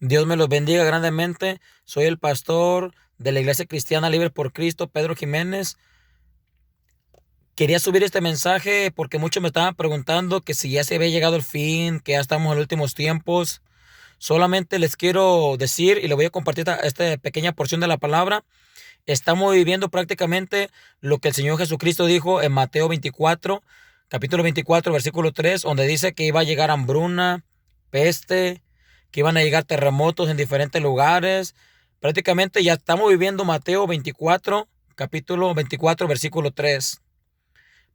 Dios me los bendiga grandemente. Soy el pastor de la Iglesia Cristiana Libre por Cristo, Pedro Jiménez. Quería subir este mensaje porque muchos me estaban preguntando que si ya se había llegado el fin, que ya estamos en los últimos tiempos. Solamente les quiero decir, y le voy a compartir esta pequeña porción de la palabra. Estamos viviendo prácticamente lo que el Señor Jesucristo dijo en Mateo 24, capítulo 24, versículo 3, donde dice que iba a llegar hambruna, peste, que iban a llegar terremotos en diferentes lugares. Prácticamente ya estamos viviendo Mateo 24, capítulo 24, versículo 3.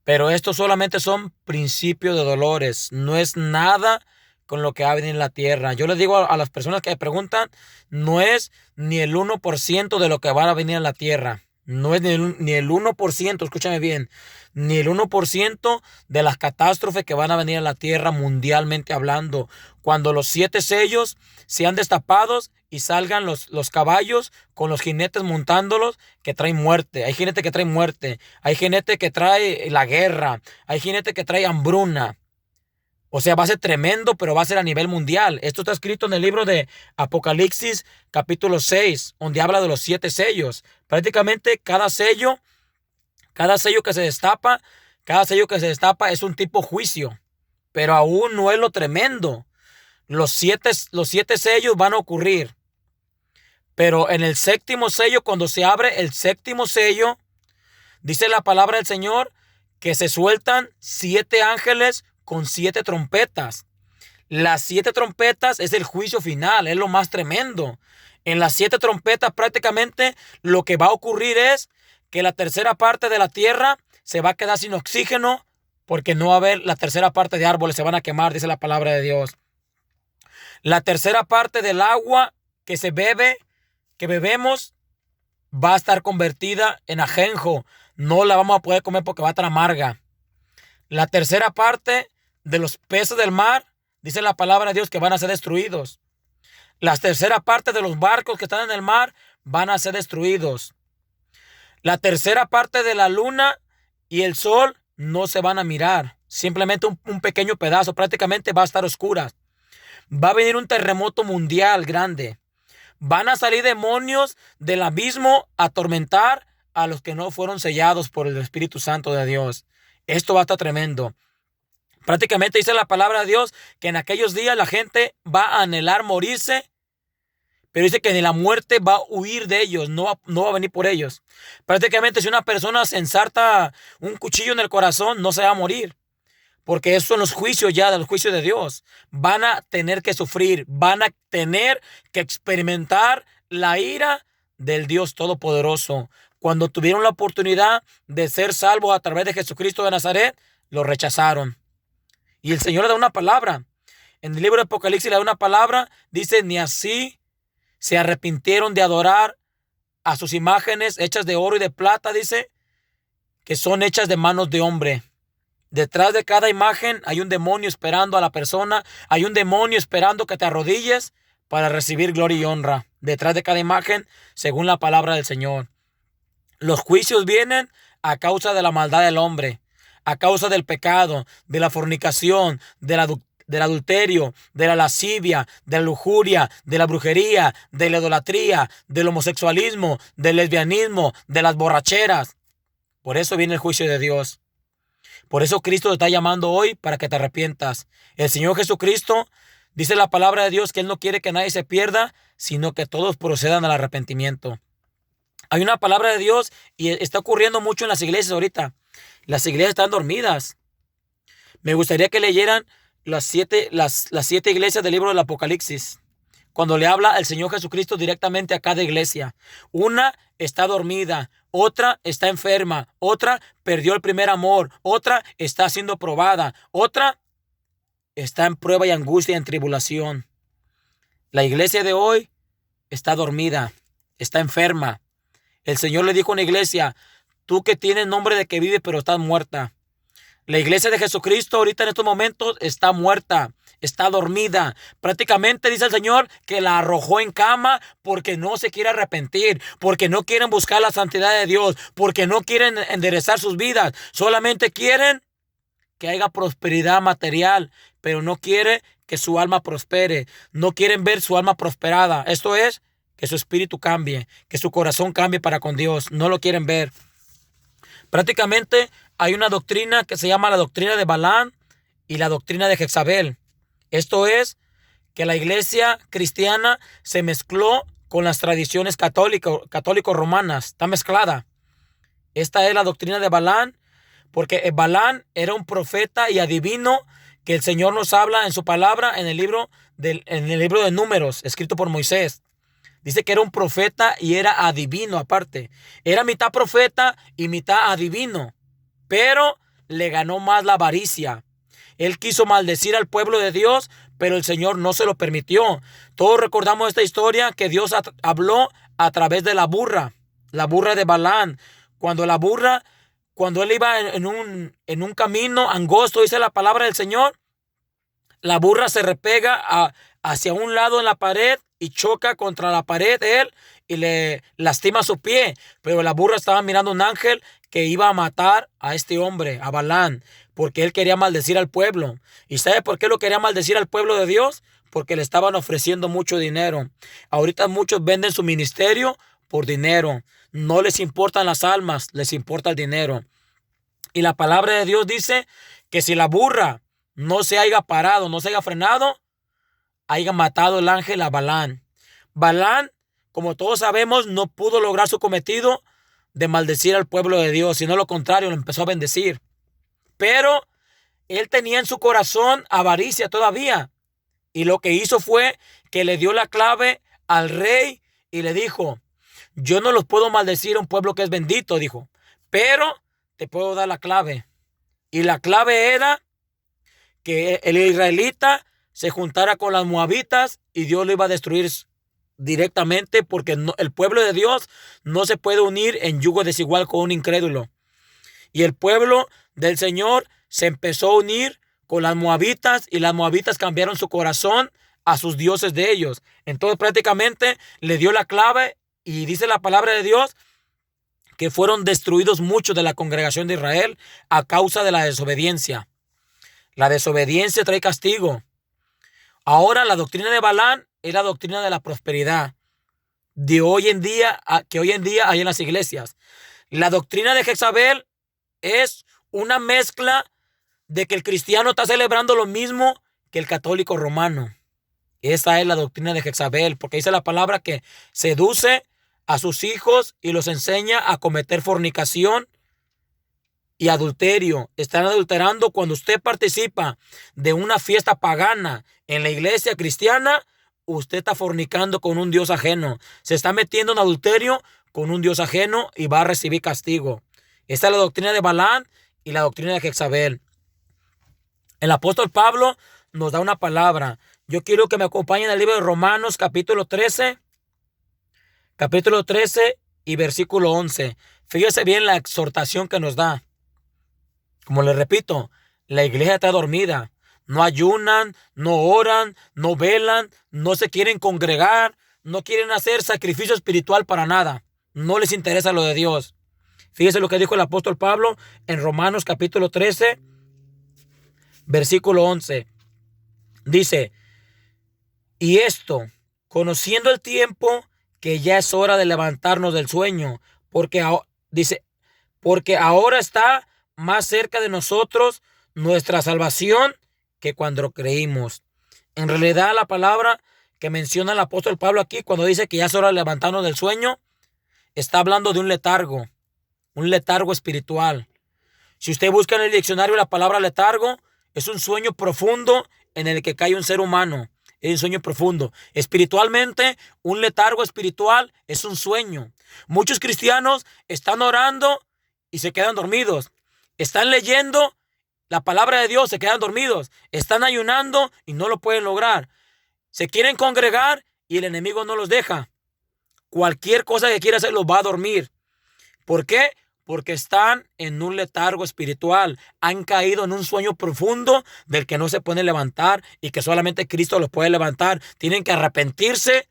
Pero estos solamente son principios de dolores, no es nada con lo que va a venir en la tierra. Yo les digo a las personas que me preguntan, no es ni el 1% de lo que va a venir en la tierra. No es ni el 1%, escúchame bien, ni el 1% de las catástrofes que van a venir a la tierra mundialmente hablando. Cuando los 7 sellos sean destapados y salgan los caballos con los jinetes montándolos que traen muerte. Hay jinete que trae muerte, hay jinete que trae la guerra, hay jinete que trae hambruna. O sea, va a ser tremendo, pero va a ser a nivel mundial. Esto está escrito en el libro de Apocalipsis, capítulo 6, donde habla de los 7 sellos. Prácticamente cada sello que se destapa, es un tipo juicio. Pero aún no es lo tremendo. Los siete sellos van a ocurrir. Pero en el séptimo sello, cuando se abre el séptimo sello, dice la palabra del Señor que se sueltan 7 ángeles con 7 trompetas. Las 7 trompetas es el juicio final, es lo más tremendo. En las 7 trompetas prácticamente lo que va a ocurrir es que la tercera parte de la tierra se va a quedar sin oxígeno porque no va a haber la tercera parte de árboles, se van a quemar, dice la palabra de Dios. La tercera parte del agua que bebemos, va a estar convertida en ajenjo. No la vamos a poder comer porque va a estar amarga. La tercera parte de los peces del mar, dice la palabra de Dios que van a ser destruidos. La tercera parte de los barcos que están en el mar van a ser destruidos. La tercera parte de la luna y el sol no se van a mirar. Simplemente un pequeño pedazo, prácticamente va a estar oscura. Va a venir un terremoto mundial grande. Van a salir demonios del abismo a atormentar a los que no fueron sellados por el Espíritu Santo de Dios. Esto va a estar tremendo. Prácticamente dice la palabra de Dios que en aquellos días la gente va a anhelar morirse, pero dice que ni la muerte va a huir de ellos, no va a venir por ellos. Prácticamente si una persona se ensarta un cuchillo en el corazón, no se va a morir. Porque esos son los juicios ya, los juicios de Dios. Van a tener que sufrir, van a tener que experimentar la ira del Dios Todopoderoso. Cuando tuvieron la oportunidad de ser salvos a través de Jesucristo de Nazaret, lo rechazaron. Y el Señor le da una palabra. En el libro de Apocalipsis le da una palabra, dice, ni así se arrepintieron de adorar a sus imágenes hechas de oro y de plata, dice, que son hechas de manos de hombre. Detrás de cada imagen hay un demonio esperando a la persona. Hay un demonio esperando que te arrodilles para recibir gloria y honra. Detrás de cada imagen, según la palabra del Señor. Los juicios vienen a causa de la maldad del hombre, a causa del pecado, de la fornicación, del adulterio, de la lascivia, de la lujuria, de la brujería, de la idolatría, del homosexualismo, del lesbianismo, de las borracheras. Por eso viene el juicio de Dios. Por eso Cristo te está llamando hoy para que te arrepientas. El Señor Jesucristo dice la palabra de Dios que Él no quiere que nadie se pierda, sino que todos procedan al arrepentimiento. Hay una palabra de Dios y está ocurriendo mucho en las iglesias ahorita. Las iglesias están dormidas. Me gustaría que leyeran las siete iglesias del libro del Apocalipsis. Cuando le habla el Señor Jesucristo directamente a cada iglesia. Una está dormida, otra está enferma, otra perdió el primer amor, otra está siendo probada, otra está en prueba y angustia y en tribulación. La iglesia de hoy está dormida, está enferma. El Señor le dijo a una iglesia, tú que tienes nombre de que vive pero estás muerta. La iglesia de Jesucristo ahorita en estos momentos está muerta, está dormida. Prácticamente dice el Señor que la arrojó en cama porque no se quiere arrepentir, porque no quieren buscar la santidad de Dios, porque no quieren enderezar sus vidas. Solamente quieren que haya prosperidad material, pero no quiere que su alma prospere, no quieren ver su alma prosperada. Esto es, que su espíritu cambie, que su corazón cambie para con Dios. No lo quieren ver. Prácticamente hay una doctrina que se llama la doctrina de Balaam y la doctrina de Jezabel. Esto es, que la iglesia cristiana se mezcló con las tradiciones católico-romanas. Está mezclada. Esta es la doctrina de Balaam, porque Balaam era un profeta y adivino que el Señor nos habla en su palabra en el libro de Números, escrito por Moisés. Dice que era un profeta y era adivino aparte. Era mitad profeta y mitad adivino. Pero le ganó más la avaricia. Él quiso maldecir al pueblo de Dios, pero el Señor no se lo permitió. Todos recordamos esta historia que Dios habló a través de la burra de Balaam. Cuando él iba en un camino angosto, dice la palabra del Señor, la burra se repega hacia un lado en la pared y choca contra la pared él y le lastima su pie. Pero la burra estaba mirando un ángel que iba a matar a este hombre, a Balaam, porque él quería maldecir al pueblo. ¿Y sabe por qué lo quería maldecir al pueblo de Dios? Porque le estaban ofreciendo mucho dinero. Ahorita muchos venden su ministerio por dinero. No les importan las almas, les importa el dinero. Y la palabra de Dios dice que si la burra no se haya parado, no se haya frenado, haya matado el ángel a Balaam. Balaam, como todos sabemos, no pudo lograr su cometido de maldecir al pueblo de Dios, sino lo contrario, lo empezó a bendecir. Pero él tenía en su corazón avaricia todavía. Y lo que hizo fue que le dio la clave al rey y le dijo: yo no los puedo maldecir a un pueblo que es bendito, dijo, pero te puedo dar la clave. Y la clave era que el israelita se juntara con las moabitas y Dios lo iba a destruir directamente, porque el pueblo de Dios no se puede unir en yugo desigual con un incrédulo. Y el pueblo del Señor se empezó a unir con las moabitas y las moabitas cambiaron su corazón a sus dioses de ellos. Entonces prácticamente le dio la clave y dice la palabra de Dios que fueron destruidos muchos de la congregación de Israel a causa de la desobediencia. La desobediencia trae castigo. Ahora la doctrina de Balaam es la doctrina de la prosperidad de hoy en día, que hoy en día hay en las iglesias. La doctrina de Jezabel es una mezcla de que el cristiano está celebrando lo mismo que el católico romano. Esa es la doctrina de Jezabel, porque dice la palabra que seduce a sus hijos y los enseña a cometer fornicación y adulterio. Están adulterando. Cuando usted participa de una fiesta pagana en la iglesia cristiana, usted está fornicando con un Dios ajeno. Se está metiendo en adulterio con un Dios ajeno y va a recibir castigo. Esta es la doctrina de Balaam y la doctrina de Jezabel. El apóstol Pablo nos da una palabra. Yo quiero que me acompañen al libro de Romanos, capítulo 13 y versículo 11. Fíjese bien la exhortación que nos da. Como les repito, la iglesia está dormida. No ayunan, no oran, no velan, no se quieren congregar, no quieren hacer sacrificio espiritual para nada. No les interesa lo de Dios. Fíjese lo que dijo el apóstol Pablo en Romanos capítulo 13, versículo 11. Dice: y esto, conociendo el tiempo, que ya es hora de levantarnos del sueño, porque ahora está más cerca de nosotros nuestra salvación que cuando creímos. En realidad, la palabra que menciona el apóstol Pablo aquí, cuando dice que ya es hora de levantarnos del sueño, está hablando de un letargo espiritual. Si usted busca en el diccionario la palabra letargo, es un sueño profundo en el que cae un ser humano. Es un sueño profundo. Espiritualmente, un letargo espiritual es un sueño. Muchos cristianos están orando y se quedan dormidos. Están leyendo la palabra de Dios, se quedan dormidos. Están ayunando y no lo pueden lograr. Se quieren congregar y el enemigo no los deja. Cualquier cosa que quiera hacer los va a dormir. ¿Por qué? Porque están en un letargo espiritual. Han caído en un sueño profundo del que no se pueden levantar y que solamente Cristo los puede levantar. Tienen que arrepentirse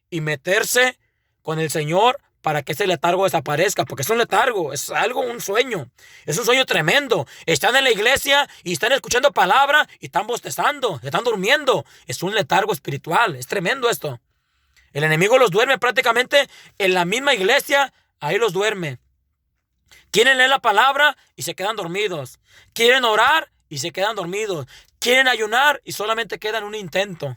y meterse con el Señor para que ese letargo desaparezca, porque es un letargo, es algo, un sueño, es un sueño tremendo. Están en la iglesia y están escuchando palabra y están bostezando, están durmiendo. Es un letargo espiritual, es tremendo esto. El enemigo los duerme prácticamente en la misma iglesia, ahí los duerme. Quieren leer la palabra y se quedan dormidos. Quieren orar y se quedan dormidos. Quieren ayunar y solamente quedan un intento.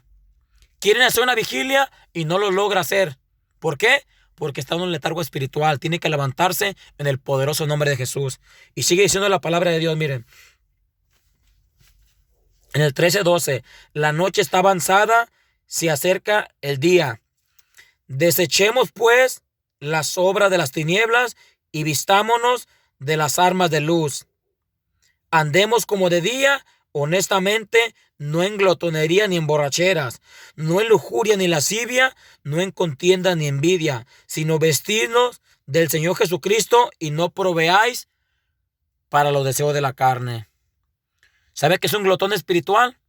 Quieren hacer una vigilia y no lo logra hacer. ¿Por qué? Porque está en un letargo espiritual. Tiene que levantarse en el poderoso nombre de Jesús. Y sigue diciendo la palabra de Dios, miren. En el 13:12, la noche está avanzada, se acerca el día. Desechemos pues las obras de las tinieblas y vistámonos de las armas de luz. Andemos como de día, honestamente, no en glotonería ni en borracheras, no en lujuria ni lascivia, no en contienda ni envidia, sino vestirnos del Señor Jesucristo y no proveáis para los deseos de la carne. ¿Sabe qué es un glotón espiritual?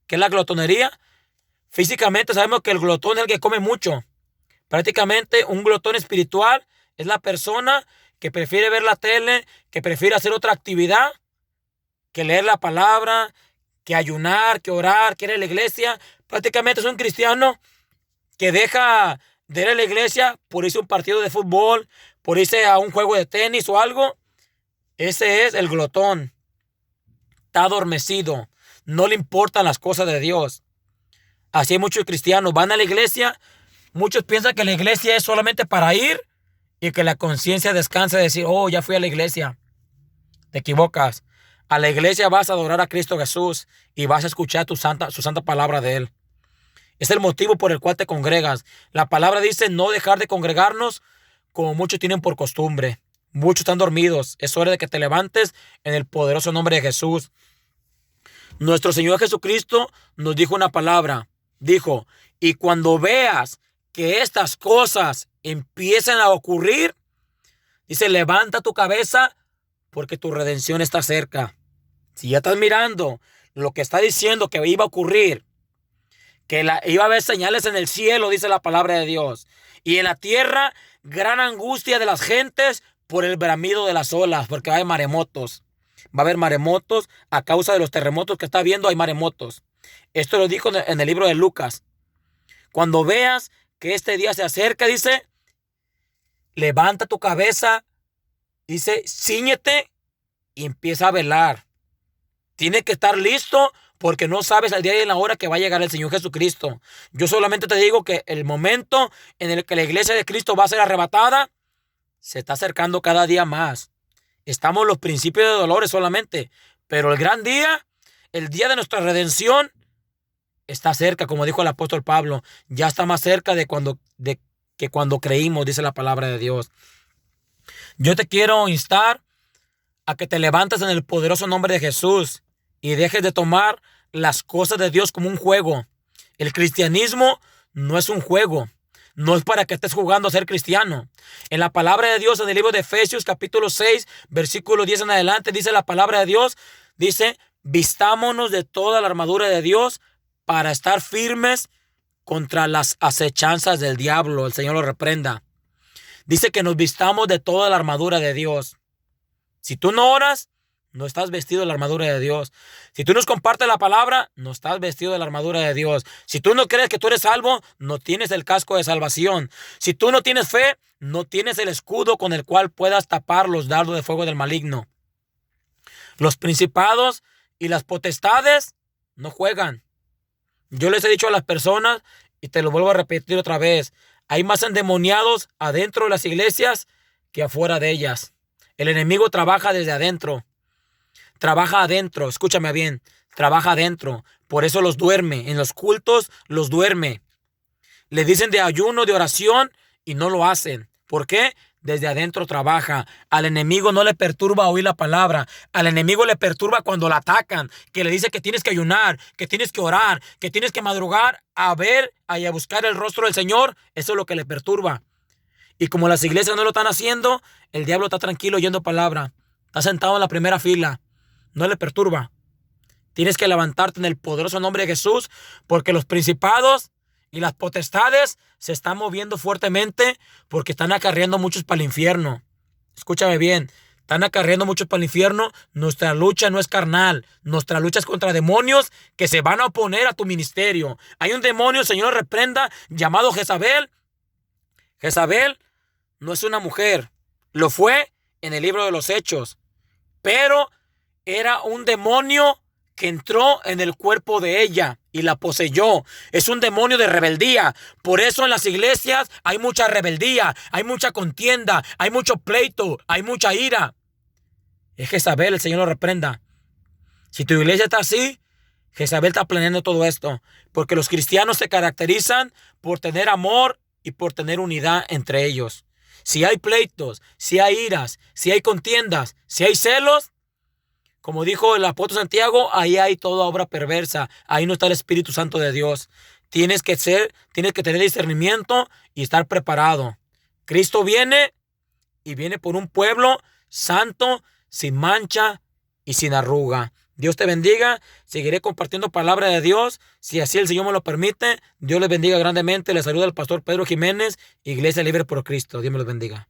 ¿Qué es la glotonería? Físicamente sabemos que el glotón es el que come mucho. Prácticamente un glotón espiritual es la persona que prefiere ver la tele, que prefiere hacer otra actividad, que leer la palabra, que ayunar, que orar, que ir a la iglesia. Prácticamente es un cristiano que deja de ir a la iglesia por irse a un partido de fútbol, por irse a un juego de tenis o algo. Ese es el glotón. Está adormecido. No le importan las cosas de Dios. Así hay muchos cristianos. Van a la iglesia. Muchos piensan que la iglesia es solamente para ir y que la conciencia descansa de decir, oh, ya fui a la iglesia. Te equivocas. A la iglesia vas a adorar a Cristo Jesús y vas a escuchar su santa palabra de Él. Es el motivo por el cual te congregas. La palabra dice no dejar de congregarnos como muchos tienen por costumbre. Muchos están dormidos. Es hora de que te levantes en el poderoso nombre de Jesús. Nuestro Señor Jesucristo nos dijo una palabra. Dijo, y cuando veas que estas cosas empiezan a ocurrir, dice, levanta tu cabeza porque tu redención está cerca. Si ya estás mirando lo que está diciendo que iba a ocurrir, que iba a haber señales en el cielo, dice la palabra de Dios, y en la tierra gran angustia de las gentes por el bramido de las olas, porque va a haber maremotos. Va a haber maremotos a causa de los terremotos que está viendo, hay maremotos. Esto lo dijo en el libro de Lucas. Cuando veas que este día se acerca, dice, levanta tu cabeza, dice, cíñete y empieza a velar. Tienes que estar listo porque no sabes el día y la hora que va a llegar el Señor Jesucristo. Yo solamente te digo que el momento en el que la iglesia de Cristo va a ser arrebatada se está acercando cada día más. Estamos en los principios de dolores solamente, pero el gran día, el día de nuestra redención, está cerca, como dijo el apóstol Pablo. Ya está más cerca que cuando creímos, dice la palabra de Dios. Yo te quiero instar a que te levantes en el poderoso nombre de Jesús y dejes de tomar las cosas de Dios como un juego. El cristianismo no es un juego. No es para que estés jugando a ser cristiano. En la palabra de Dios, en el libro de Efesios, capítulo 6, versículo 10 en adelante, dice la palabra de Dios, dice, vistámonos de toda la armadura de Dios para estar firmes contra las acechanzas del diablo. El Señor lo reprenda. Dice que nos vistamos de toda la armadura de Dios. Si tú no oras, no estás vestido de la armadura de Dios. Si tú nos compartes la palabra, no estás vestido de la armadura de Dios. Si tú no crees que tú eres salvo, no tienes el casco de salvación. Si tú no tienes fe, no tienes el escudo con el cual puedas tapar los dardos de fuego del maligno. Los principados y las potestades no juegan. Yo les he dicho a las personas, y te lo vuelvo a repetir otra vez, hay más endemoniados adentro de las iglesias que afuera de ellas. El enemigo trabaja desde adentro. Trabaja adentro, escúchame bien, trabaja adentro. Por eso los duerme, en los cultos los duerme. Le dicen de ayuno, de oración y no lo hacen. ¿Por qué? Desde adentro trabaja. Al enemigo no le perturba oír la palabra. Al enemigo le perturba cuando la atacan, que le dice que tienes que ayunar, que tienes que orar, que tienes que madrugar a ver y a buscar el rostro del Señor. Eso es lo que le perturba. Y como las iglesias no lo están haciendo, el diablo está tranquilo oyendo palabra. Está sentado en la primera fila. No le perturba. Tienes que levantarte en el poderoso nombre de Jesús, porque los principados Y las potestades se están moviendo fuertemente porque están acarreando muchos para el infierno. Escúchame bien. Están acarreando muchos para el infierno. Nuestra lucha no es carnal. Nuestra lucha es contra demonios que se van a oponer a tu ministerio. Hay un demonio, Señor, reprenda, llamado Jezabel. Jezabel no es una mujer. Lo fue en el libro de los Hechos. Pero era un demonio que entró en el cuerpo de ella y la poseyó. Es un demonio de rebeldía. Por eso en las iglesias hay mucha rebeldía, hay mucha contienda, hay mucho pleito, hay mucha ira. Es Jezabel, el Señor lo reprenda. Si tu iglesia está así, Jezabel está planeando todo esto. Porque los cristianos se caracterizan por tener amor y por tener unidad entre ellos. Si hay pleitos, si hay iras, si hay contiendas, si hay celos, como dijo el apóstol Santiago, ahí hay toda obra perversa. Ahí no está el Espíritu Santo de Dios. Tienes que tener discernimiento y estar preparado. Cristo viene y viene por un pueblo santo, sin mancha y sin arruga. Dios te bendiga. Seguiré compartiendo palabra de Dios. Si así el Señor me lo permite. Dios les bendiga grandemente. Les saluda el pastor Pedro Jiménez, Iglesia Libre por Cristo. Dios me los bendiga.